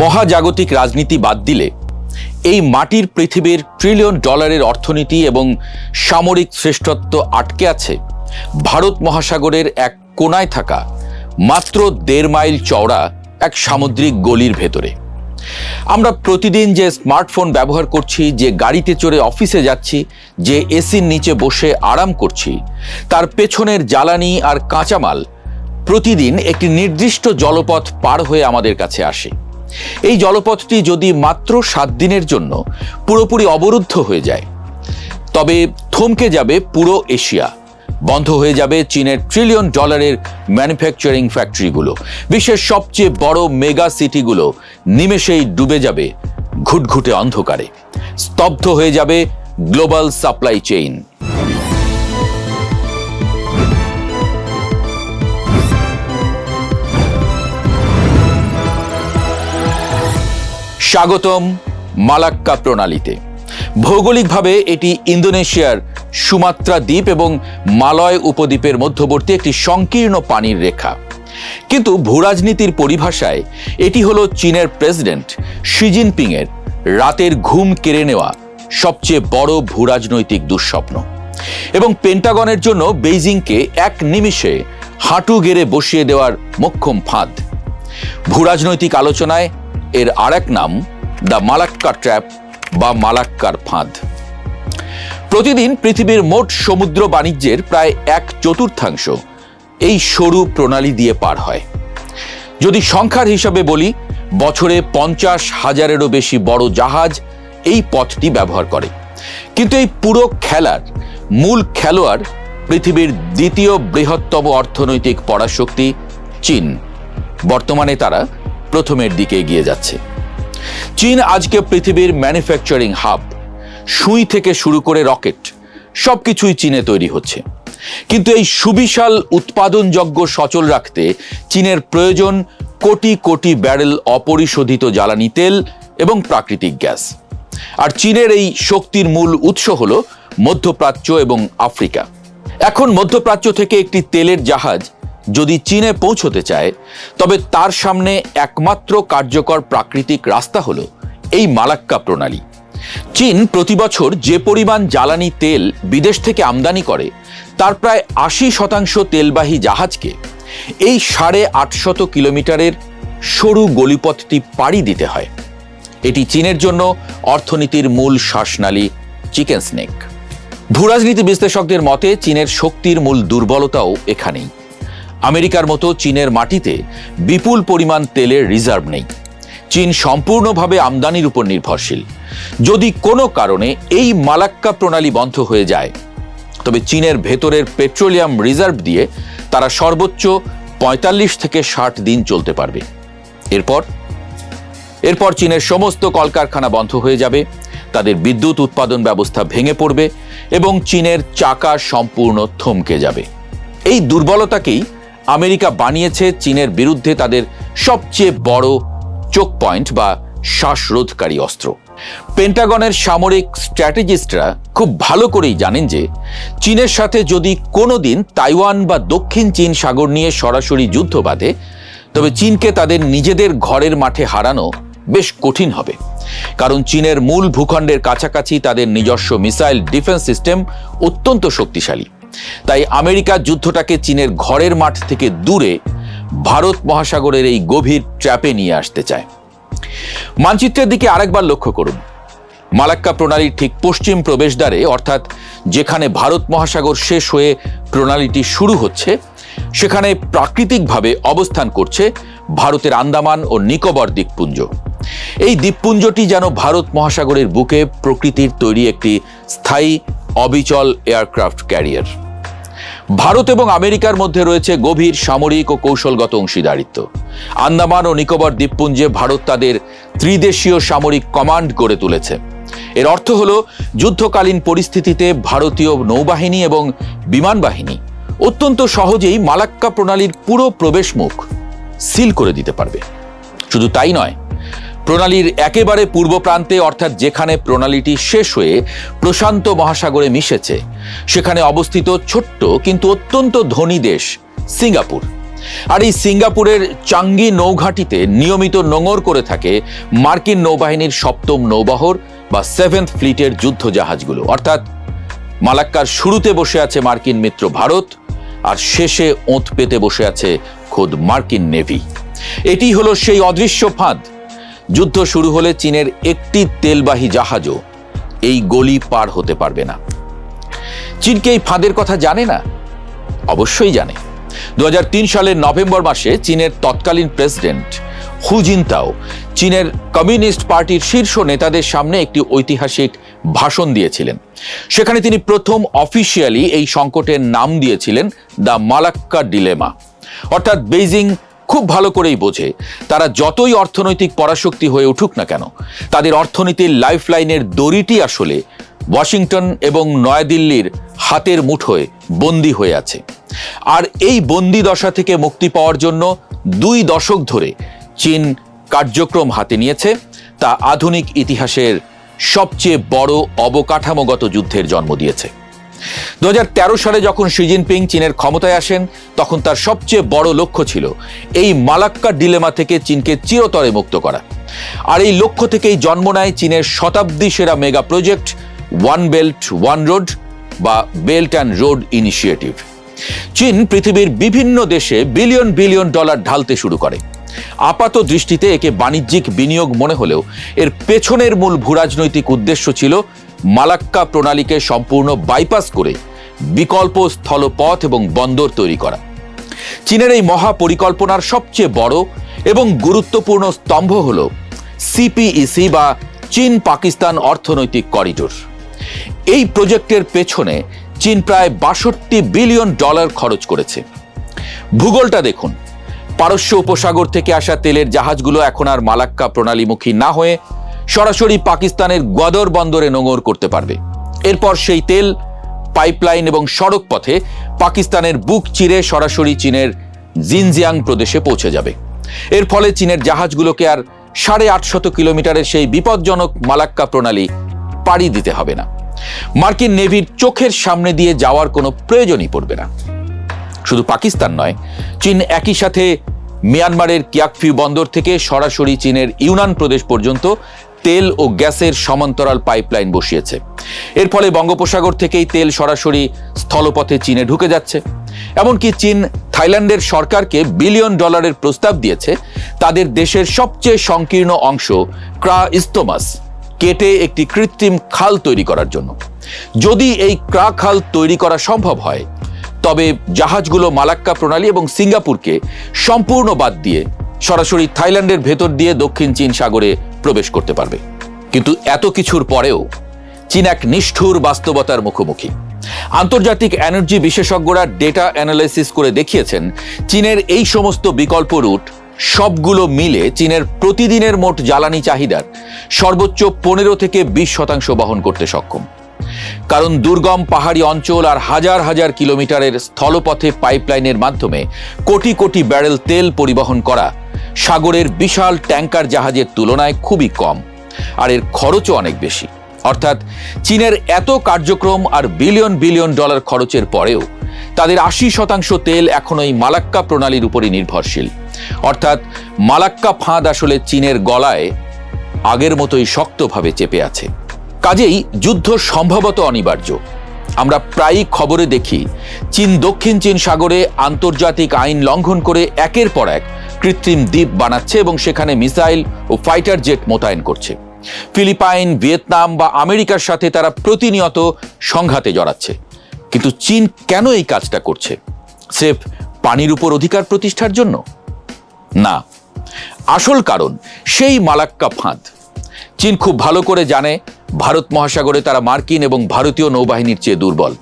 মহাজাগতিক রাজনীতি বাদ দিলে এই মাটির পৃথিবীর ট্রিলিয়ন ডলারের অর্থনীতি এবং সামরিক শ্রেষ্ঠত্ব আটকে আছে ভারত মহাসাগরের এক কোনায় থাকা মাত্র 1.5 মাইল চওড়া এক সামুদ্রিক গলির ভেতরে। আমরা প্রতিদিন যে স্মার্টফোন ব্যবহার করছি, যে গাড়িতে চড়ে অফিসে যাচ্ছি, যে এসির নিচে বসে আরাম করছি, তার পেছনের জ্বালানি আর কাঁচামাল প্রতিদিন একটি নির্দিষ্ট জলপথ পার হয়ে আমাদের কাছে আসে। এই জলপথটি যদি মাত্র 7 দিনের জন্য পুরোপুরি অবরুদ্ধ হয়ে যায়, তবে থমকে যাবে পুরো এশিয়া, বন্ধ হয়ে যাবে চীনের ট্রিলিয়ন ডলারের ম্যানুফ্যাকচারিং ফ্যাক্টরিগুলো, বিশ্বের সবচেয়ে বড় মেগা সিটিগুলো নিমেষেই ডুবে যাবে ঘুটঘুটে অন্ধকারে, স্তব্ধ হয়ে যাবে গ্লোবাল সাপ্লাই চেইন। স্বাগতম মালাক্কা প্রণালীতে। ভৌগোলিকভাবে এটি ইন্দোনেশিয়ার সুমাত্রা দ্বীপ এবং মালয় উপদ্বীপের মধ্যবর্তী একটি সংকীর্ণ পানির রেখা, কিন্তু ভূরাজনীতির পরিভাষায় এটি হলো চীনের প্রেসিডেন্ট শি জিনপিং এর রাতের ঘুম কেড়ে নেওয়া সবচেয়ে বড় ভূরাজনৈতিক দুঃস্বপ্ন, এবং পেন্টাগনের জন্য বেইজিংকে এক নিমিষে হাঁটু গেড়ে বসিয়ে দেওয়ার মোক্ষম ফাঁদ। ভূরাজনৈতিক আলোচনায় এর আরেক নাম দ্য মালাক্কা ট্র্যাপ বা মালাক্কার ফাঁদ। প্রতিদিন পৃথিবীর মোট সমুদ্র বাণিজ্যের প্রায় 1/4 এই সরু প্রণালী দিয়ে পার হয়। যদি সংখ্যার হিসাবে বলি, বছরে 50,000-এরও বেশি বড় জাহাজ এই পথটি ব্যবহার করে। কিন্তু এই পুরো খেলার মূল খেলোয়াড় পৃথিবীর দ্বিতীয় বৃহত্তম অর্থনৈতিক পরাশক্তি চীন। বর্তমানে তারা প্রথমের দিকে এগিয়ে যাচ্ছে। চীন আজকে পৃথিবীর ম্যানুফ্যাকচারিং হাব। সুই থেকে শুরু করে রকেট সবকিছুই চীনে তৈরি হচ্ছে। কিন্তু এই সুবিশাল উৎপাদনযোগ্য সচল রাখতে চীনের প্রয়োজন কোটি কোটি ব্যারেল অপরিশোধিত জ্বালানি তেল এবং প্রাকৃতিক গ্যাস। আর চীনের এই শক্তির মূল উৎস হল মধ্যপ্রাচ্য এবং আফ্রিকা। এখন মধ্যপ্রাচ্য থেকে একটি তেলের জাহাজ যদি চীনে পৌঁছতে চায়, তবে তার সামনে একমাত্র কার্যকর প্রাকৃতিক রাস্তা হলো এই মালাক্কা প্রণালী। চীন প্রতি বছর যে পরিমাণ জ্বালানি তেল বিদেশ থেকে আমদানি করে, তার প্রায় 80% তেলবাহী জাহাজকে এই 850 কিলোমিটারের সরু গলিপথটি পাড়ি দিতে হয়। এটি চীনের জন্য অর্থনীতির মূল শ্বাসনালী, চিকেন স্নেক। ভূরাজনীতি বিশ্লেষকদের মতে চীনের শক্তির মূল দুর্বলতাও এখানেই। আমেরিকার মতো চীনের মাটিতে বিপুল পরিমাণ তেলের রিজার্ভ নেই। চীন সম্পূর্ণভাবে আমদানির উপর নির্ভরশীল। যদি কোনো কারণে এই মালাক্কা প্রণালী বন্ধ হয়ে যায়, তবে চীনের ভেতরের পেট্রোলিয়াম রিজার্ভ দিয়ে তারা সর্বোচ্চ 45 থেকে 60 দিন চলতে পারবে। এরপর চীনের সমস্ত কলকারখানা বন্ধ হয়ে যাবে, তাদের বিদ্যুৎ উৎপাদন ব্যবস্থা ভেঙে পড়বে এবং চীনের চাকা সম্পূর্ণ থমকে যাবে। এই দুর্বলতাকেই আমেরিকা বানিয়েছে চীনের বিরুদ্ধে তাদের সবচেয়ে বড় চোক পয়েন্ট বা শ্বাসরোধকারী অস্ত্র। পেন্টাগনের সামরিক স্ট্র্যাটেজিস্টরা খুব ভালো করেই জানেন যে চীনের সাথে যদি কোনোদিন তাইওয়ান বা দক্ষিণ চীন সাগর নিয়ে সরাসরি যুদ্ধ বাঁধে, তবে চীনকে তাদের নিজেদের ঘরের মাঠে হারানো বেশ কঠিন হবে। কারণ চীনের মূল ভূখণ্ডের কাছাকাছি তাদের নিজস্ব মিসাইল ডিফেন্স সিস্টেম অত্যন্ত শক্তিশালী। তাই আমেরিকা যুদ্ধটাকে চীনের ঘরের মাঠ থেকে দূরে ভারত মহাসাগরের এই গভীর ট্র্যাপে নিয়ে আসতে চায়। মানচিত্রের দিকে আরেকবার লক্ষ্য করুন। মালাক্কা প্রণালীর ঠিক পশ্চিম প্রবেশদ্বারে, অর্থাৎ যেখানে ভারত মহাসাগর শেষ হয়ে প্রণালীটি শুরু হচ্ছে, সেখানে প্রাকৃতিকভাবে অবস্থান করছে ভারতের আন্দামান ও নিকোবর দ্বীপপুঞ্জ। এই দ্বীপপুঞ্জটি যেন ভারত মহাসাগরের বুকে প্রকৃতির তৈরি একটি স্থায়ী অবিচল এয়ারক্রাফট ক্যারিয়ার। ভারত এবং আমেরিকার মধ্যে রয়েছে গভীর সামরিক ও কৌশলগত অংশীদারিত্ব। আন্দামান ও নিকোবর দ্বীপপুঞ্জে ভারত তাদের ত্রিদেশীয় সামরিক কমান্ড গড়ে তুলেছে। এর অর্থ হল যুদ্ধকালীন পরিস্থিতিতে ভারতীয় নৌবাহিনী এবং বিমান বাহিনী অত্যন্ত সহজেই মালাক্কা প্রণালীর পুরো প্রবেশমুখ সিল করে দিতে পারবে। শুধু তাই নয়, প্রণালীর একেবারে পূর্ব প্রান্তে, অর্থাৎ যেখানে প্রণালীটি শেষ হয়ে প্রশান্ত মহাসাগরে মিশেছে, সেখানে অবস্থিত ছোট্ট কিন্তু অত্যন্ত ধনী দেশ সিঙ্গাপুর। আর এই সিঙ্গাপুরের চাঙ্গি নৌঘাঁটিতে নিয়মিত নোঙর করে থাকে মার্কিন নৌবাহিনীর 7ম নৌবহর বা 7th ফ্লিটের যুদ্ধ জাহাজগুলো। অর্থাৎ মালাক্কার শুরুতে বসে আছে মার্কিন মিত্র ভারত, আর শেষে ওঁত পেতে বসে আছে খোদ মার্কিন নেভি। এটি হলো সেই অদৃশ্য ফাঁদ। যুদ্ধ শুরু হলে চীনের একটি তেলবাহী জাহাজও এই গলি পার হতে পারবে না। চীনকে এই ফাঁদের কথা জানে না? অবশ্যই জানে। 2003 সালের নভেম্বর মাসে চীনের তৎকালীন প্রেসিডেন্ট হু জিনতাও চীনের কমিউনিস্ট পার্টির শীর্ষ নেতাদের সামনে একটি ঐতিহাসিক ভাষণ দিয়েছিলেন। সেখানে তিনি প্রথম অফিসিয়ালি এই সংকটের নাম দিয়েছিলেন দ্য মালাক্কা ডিলেমা। অর্থাৎ বেইজিং খুব ভালো করেই বোঝে, তারা যতই অর্থনৈতিক পরাশক্তি হয়ে উঠুক না কেন, তাদের অর্থনীতির লাইফলাইনের দড়িটি আসলে ওয়াশিংটন এবং নয়াদিল্লির হাতের মুঠোয় বন্দী হয়ে আছে। আর এই বন্দী দশা থেকে মুক্তি পাওয়ার জন্য 2 দশক ধরে চীন কার্যক্রম হাতে নিয়েছে, তা আধুনিক ইতিহাসের সবচেয়ে বড় অবকাঠামোগত যুদ্ধের জন্ম দিয়েছে। 2013 সালে যখন শি জিনপিং চীনের ক্ষমতায় আসেন, তখন তার সবচেয়ে বড় লক্ষ্য ছিল এই মালাক্কা ডিলেমা থেকে চীনকে চিরতরে মুক্ত করা। আর এই লক্ষ্য থেকেই জন্ম নেয় চীনের শতাব্দী সেরা mega project one belt one road বা বেল্ট অ্যান্ড রোড ইনিশিয়েটিভ। চীন পৃথিবীর বিভিন্ন দেশে বিলিয়ন বিলিয়ন ডলার ঢালতে শুরু করে। আপাত দৃষ্টিতে একে বাণিজ্যিক বিনিয়োগ মনে হলেও এর পেছনের মূল ভূরাজনৈতিক উদ্দেশ্য ছিল মালাক্কা প্রণালীকে সম্পূর্ণ বাইপাস করে বিকল্প স্থলপথ এবং বন্দর তৈরি করা। চীনের এই মহা পরিকল্পনার সবচেয়ে বড় এবং গুরুত্বপূর্ণ স্তম্ভ হল সিপিইসি বা চীন পাকিস্তান অর্থনৈতিক করিডোর। এই প্রজেক্টের পেছনে চীন প্রায় 62 বিলিয়ন ডলার খরচ করেছে। ভূগোলটা দেখুন, পারস্য উপসাগর থেকে আসা তেলের জাহাজগুলো এখন আর মালাক্কা প্রণালীমুখী না হয়ে সরাসরি পাকিস্তানের গ্বাদর বন্দরে নোঙর করতে পারবে। এরপর সেই তেল পাইপলাইন এবং সড়ক পথে পাকিস্তানের বুক চিরে সরাসরি চীনের জিনজিয়াং প্রদেশে পৌঁছে যাবে। এর ফলে চীনের জাহাজগুলোকে আর 850 কিলোমিটারের সেই বিপজ্জনক মালাক্কা প্রণালী পাড়ি দিতে হবে না। মার্কিন নেভির চোখের সামনে দিয়ে যাওয়ার কোনো প্রয়োজনই পড়বে না। শুধু পাকিস্তান নয়, চীন একই সাথে মিয়ানমারের কিয়াকফিউ বন্দর থেকে সরাসরি চীনের ইউনান প্রদেশ পর্যন্ত তেল ও গ্যাসের সমান্তরাল পাইপলাইন বসিয়েছে। এর ফলে বঙ্গোপসাগর থেকেই তেল সরাসরি স্থলপথে চীনে ঢুকে যাচ্ছে। এমনকি চীন থাইল্যান্ডের সরকারকে বিলিয়ন ডলারের প্রস্তাব দিয়েছে তাদের দেশের সবচেয়ে সংকীর্ণ অংশ ক্রা ইস্তমাস কেটে একটি কৃত্রিম খাল তৈরি করার জন্য। যদি এই ক্রা খাল তৈরি করা সম্ভব হয়, তবে জাহাজগুলো মালাক্কা প্রণালী এবং সিঙ্গাপুরকে সম্পূর্ণ বাদ দিয়ে সরাসরি থাইল্যান্ডের ভেতর দিয়ে দক্ষিণ চীন সাগরে প্রবেশ করতে পারবে। কিন্তু এত কিছুর পরেও চীন এক নিষ্ঠুর বাস্তবতার মুখোমুখি। আন্তর্জাতিক এনার্জি বিশেষজ্ঞরা ডেটা অ্যানালাইসিস করে দেখিয়েছেন, চীনের এই সমস্ত বিকল্প রুট সবগুলো মিলে চীনের প্রতিদিনের মোট জ্বালানি চাহিদার সর্বোচ্চ 15 থেকে 20% বহন করতে সক্ষম। কারণ দুর্গম পাহাড়ি অঞ্চল আর হাজার হাজার কিলোমিটারের স্থলপথে পাইপলাইনের মাধ্যমে কোটি কোটি ব্যারেল তেল পরিবহন করা সাগরের বিশাল ট্যাঙ্কার জাহাজের তুলনায় খুবই কম, আর এর খরচও অনেক বেশি। অর্থাৎ চীনের এত কার্যক্রম আর বিলিয়ন বিলিয়ন ডলার খরচের পরেও তাদের 80% তেল এখনো এই মালাক্কা প্রণালীর উপরই নির্ভরশীল। অর্থাৎ মালাক্কা ফাঁদ আসলে চীনের গলায় আগের মতোই শক্তভাবে চেপে আছে। কাজেই যুদ্ধ সম্ভবত অনিবার্য। আমরা প্রায়ই খবরে দেখি চীন দক্ষিণ চীন সাগরে আন্তর্জাতিক আইন লঙ্ঘন করে একের পর এক কৃত্রিম দ্বীপ বানাচ্ছে এবং সেখানে মিসাইল ও ফাইটার জেট মোতায়েন করছে। ফিলিপাইন, ভিয়েতনাম বা আমেরিকার সাথে তারা প্রতিনিয়ত সংঘাতে জড়াচ্ছে। কিন্তু চীন কেন এই কাজটা করছে? স্রেফ পানির উপর অধিকার প্রতিষ্ঠার জন্য? না, আসল কারণ সেই মালাক্কা ফাঁদ। চীন খুব ভালো করে জানে ভারত মহাসাগরে তারা মার্কিন এবং ভারতীয় নৌবাহিনীর চেয়ে দুর্বল।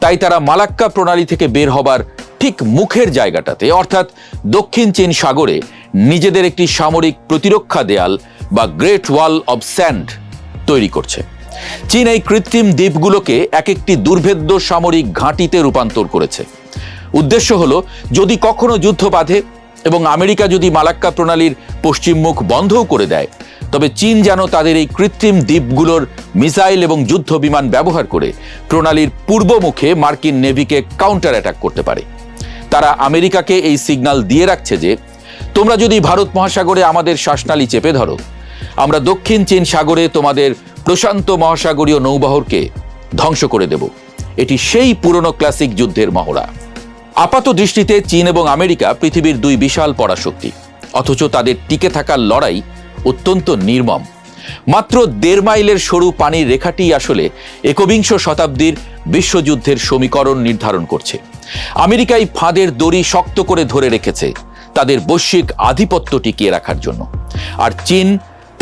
তাই তারা মালাক্কা প্রণালী থেকে বের হবার ঠিক মুখের জায়গাটাতে, অর্থাৎ দক্ষিণ চীন সাগরে নিজেদের একটি সামরিক প্রতিরক্ষা দেয়াল বা গ্রেট ওয়াল অব স্যান্ড তৈরি করছে। চীন এই কৃত্রিম দ্বীপগুলোকে এক একটি দুর্ভেদ্য সামরিক ঘাঁটিতে রূপান্তর করেছে। উদ্দেশ্য হলো, যদি কখনো যুদ্ধ বাধে এবং আমেরিকা যদি মালাক্কা প্রণালীর পশ্চিম মুখ বন্ধও করে দেয়, তবে চীন যেন তাদের এই কৃত্রিম দ্বীপগুলোর মিসাইল এবং যুদ্ধ বিমান ব্যবহার করে প্রণালীর পূর্ব মুখে মার্কিন নেভিকে কাউন্টার অ্যাটাক করতে পারে। তারা আমেরিকাকে এই সিগন্যাল দিয়ে রাখছে যে তোমরা যদি ভারত মহাসাগরে আমাদের শ্বাসনালী চেপে ধরো, আমরা দক্ষিণ চীন সাগরে তোমাদের প্রশান্ত মহাসাগরীয় নৌবহরকে ধ্বংস করে দেব। এটি সেই পুরনো ক্লাসিক যুদ্ধের মহড়া। আপাত দৃষ্টিতে চীন এবং আমেরিকা পৃথিবীর দুই বিশাল পরাশক্তি, অথচ তাদের টিকে থাকার লড়াই অত্যন্ত নির্মম। মাত্র 1.5 মাইলের সরু পানির রেখাটি আসলে একবিংশ শতাব্দীর বিশ্বযুদ্ধের সমীকরণ নির্ধারণ করছে। আমেরিকাই ফাঁদের দড়ি শক্ত করে ধরে রেখেছে তাদের বৈশ্বিক আধিপত্য টিকিয়ে রাখার জন্য, আর চীন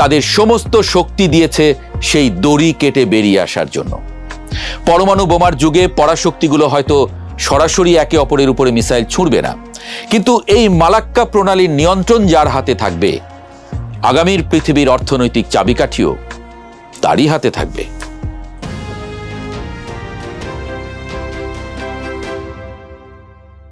তাদের সমস্ত শক্তি দিয়েছে সেই দড়ি কেটে বেরিয়ে আসার জন্য। পরমাণু বোমার যুগে পরাশক্তিগুলো হয়তো সরাসরি একে অপরের উপরে মিসাইল ছুঁড়বে না, কিন্তু এই মালাক্কা প্রণালীর নিয়ন্ত্রণ যার হাতে থাকবে, আগামীর পৃথিবীর অর্থনৈতিক চাবিকাঠিও তারই হাতে থাকবে।